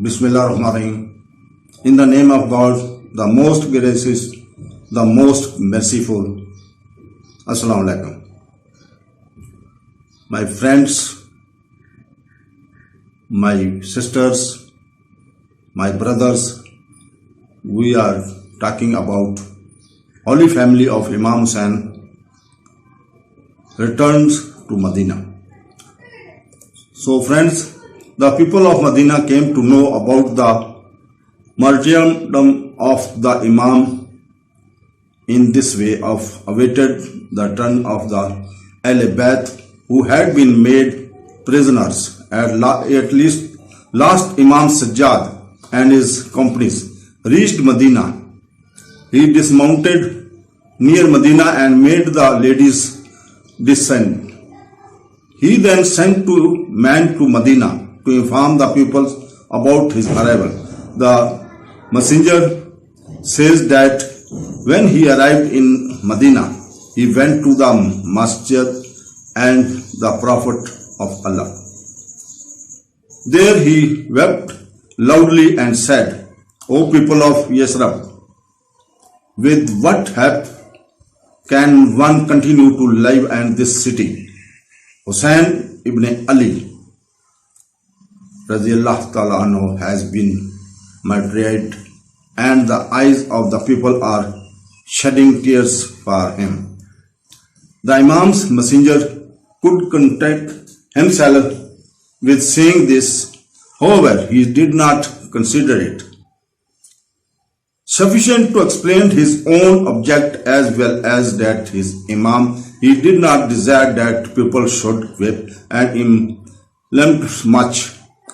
Bismillahirrahmanirrahim. In the name of God, the most gracious, the most merciful. Asslamoalaikum. My friends, my sisters, my brothers, we are talking about Holy Family of Imam Hussain returns to Madina. So friends, the people of Madina came to know about the martyrdom of the Imam in this way of awaited the return of the Ahlul Bayt who had been made prisoners at least last Imam Sajjad and his companies reached Madina. He dismounted near Madina and made the ladies descend. He then sent two men to Madina to inform the people about his arrival. The messenger says that when he arrived in Madina, he went to the Masjid and the Prophet of Allah. There he wept loudly and said, O people of Yathrib, with what help can one continue to live in this city? Husayn bin Ali radiyallahu ta'ala anhu has been martyred and the eyes of the people are shedding tears for him. The Imam's messenger could content himself with saying this, however, he did not consider it sufficient to explain his own object as well as that his Imam, he did not desire that people should weep and him lament much.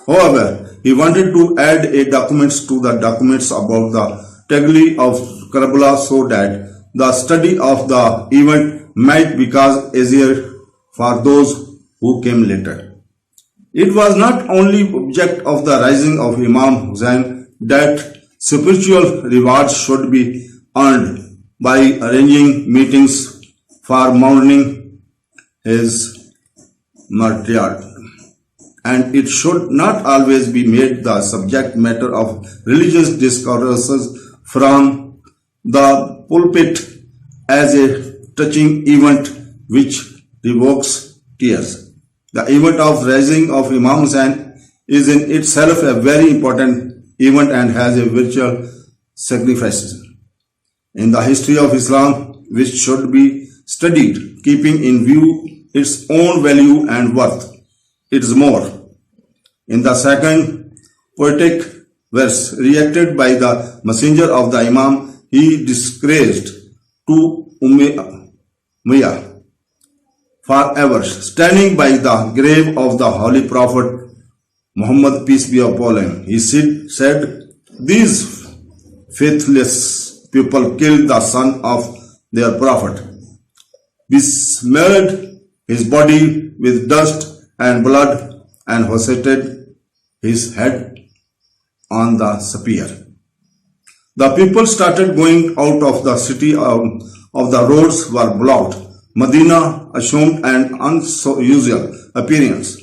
However, he wanted to add a documents to the documents about the tragedy of Karbala so that the study of the event might become easier for those who came later. It was not only object of the rising of Imam Hussain that spiritual rewards should be earned by arranging meetings for mourning his martyred, and it should not always be made the subject matter of religious discourses from the pulpit as a touching event which evokes tears. The event of rising of Imam Hussain is in itself a very important event and has a virtual significance in the history of Islam which should be studied keeping in view its own value and worth. It is more. In the second poetic verse reacted by the messenger of the Imam, he disgraced to Umayyah forever, standing by the grave of the Holy Prophet Muhammad, peace be upon him. He said, these faithless people killed the son of their prophet, besmeared his body with dust and blood, and hoisted his head on the spear. The people started going out of the city, of the roads were blocked. Madina assumed an unusual appearance.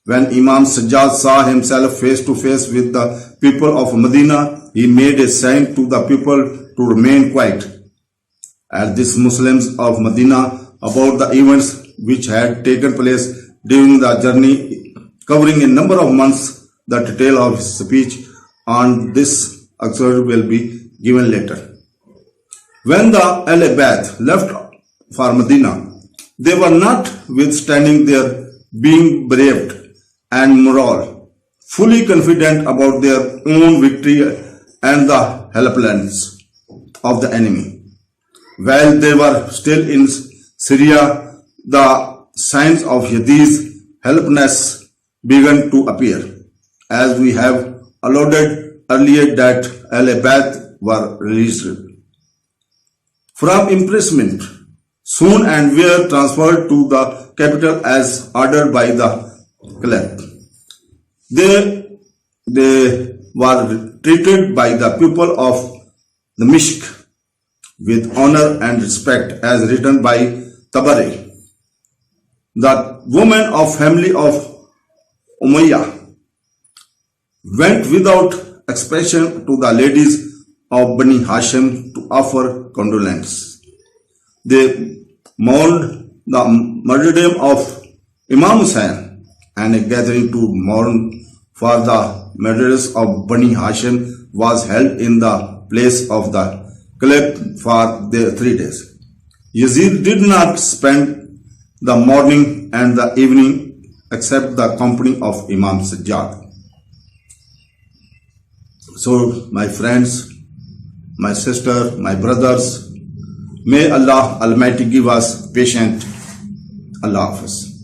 When Imam Sajjad saw himself face to face with the people of Madina, he made a sign to the people to remain quiet. As these Muslims of Madina about the events which had taken place during the journey, covering a number of months, the detail of his speech on this excerpt will be given later. When the Ahlul Bayt left for Madina, they were not withstanding their being braved and moral, fully confident about their own victory and the helplessness of the enemy. While they were still in Syria, the signs of Yazid's helplessness began to appear, as we have alluded earlier that Ahlul Bayt were released from imprisonment soon and were transferred to the capital as ordered by the Caliph. They were treated by the people of the Mishk with honor and respect as written by Tabari. The women of family of Umayyah went without expression to the ladies of Bani Hashim to offer condolence. They mourned the martyrdom of Imam Hussain, and a gathering to mourn for the martyrs of Bani Hashim was held in the place of the Caliph for the 3 days. Yazid did not spend the morning and the evening except the company of Imam Sajjad. So, my friends, my sister, my brothers, may Allah Almighty give us patience. Allah Hafiz.